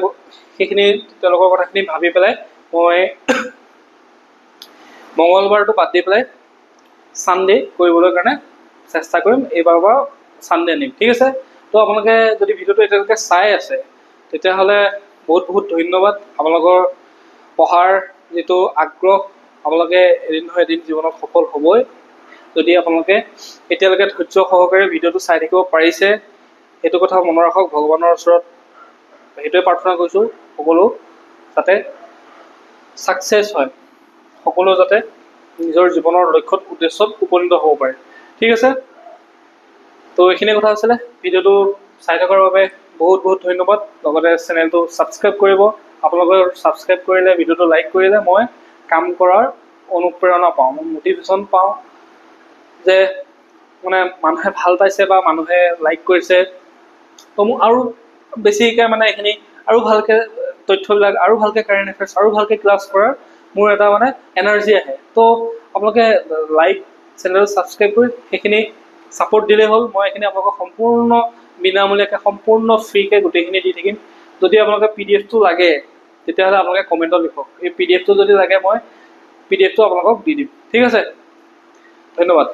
S1: সেইখিনি তেওঁলোকৰ কথাখিনি ভাবি পেলাই মই মঙলবাৰটো বাদ দি পেলাই ছানডে কৰিবলৈ কাৰণে চেষ্টা কৰিম, এইবাৰৰ পৰা ছানডে আনিম। ঠিক আছে, তো আপোনালোকে যদি ভিডিঅ'টো এতিয়ালৈকে চাই আছে তেতিয়াহ'লে বহুত বহুত ধন্যবাদ। আপোনালোকৰ পঢ়াৰ যিটো আগ্ৰহ, আপোনালোকে এদিন নহয় এদিন জীৱনত সফল হ'বই। যদি আপোনালোকে এতিয়ালৈকে ধৈৰ্য সহকাৰে ভিডিঅ'টো চাই থাকিব পাৰিছে, সেইটো কথা মনত ৰাখক। ভগৱানৰ ওচৰত সেইটোৱে প্ৰাৰ্থনা কৰিছোঁ, সকলো যাতে ছাকচেছ হয়, সকলো যাতে নিজৰ জীৱনৰ লক্ষ্যত উদ্দেশ্যত উপনীত হ'ব পাৰে। ঠিক আছে, তো এইখিনি কথা আছিলে। ভিডিঅ'টো চাই থকাৰ বাবে বহুত বহুত ধন্যবাদ। লগতে চেনেলটো ছাবস্ক্ৰাইব কৰিব। আপোনালোকে ছাবস্ক্ৰাইব কৰিলে, ভিডিঅ'টো লাইক কৰিলে মই কাম কৰাৰ অনুপ্ৰেৰণা পাওঁ, মই মটিভেশ্যন পাওঁ যে মানে মানুহে ভাল পাইছে বা মানুহে লাইক কৰিছে, তো মোক আৰু বেছিকৈ মানে এইখিনি আৰু ভালকৈ তথ্যবিলাক, আৰু ভালকৈ কাৰেণ্ট এফেয়াৰ্ছ, আৰু ভালকৈ ক্লাছ কৰাৰ মোৰ এটা মানে এনাৰ্জি আহে। তো আপোনালোকে লাইক, চেনেল ছাবস্ক্ৰাইব কৰি সেইখিনি ছাপোৰ্ট দিলেই হ'ল। মই এইখিনি আপোনালোকক সম্পূৰ্ণ বিনামূলীয়াকৈ, সম্পূৰ্ণ ফ্ৰীকৈ গোটেইখিনি দি থাকিম। যদি আপোনালোকে PDF-টো লাগে তেতিয়াহ'লে আপোনালোকে কমেণ্টত লিখক। এই PDF-টো যদি লাগে মই PDF-টো আপোনালোকক দি দিম। ঠিক আছে, ধন্যবাদ।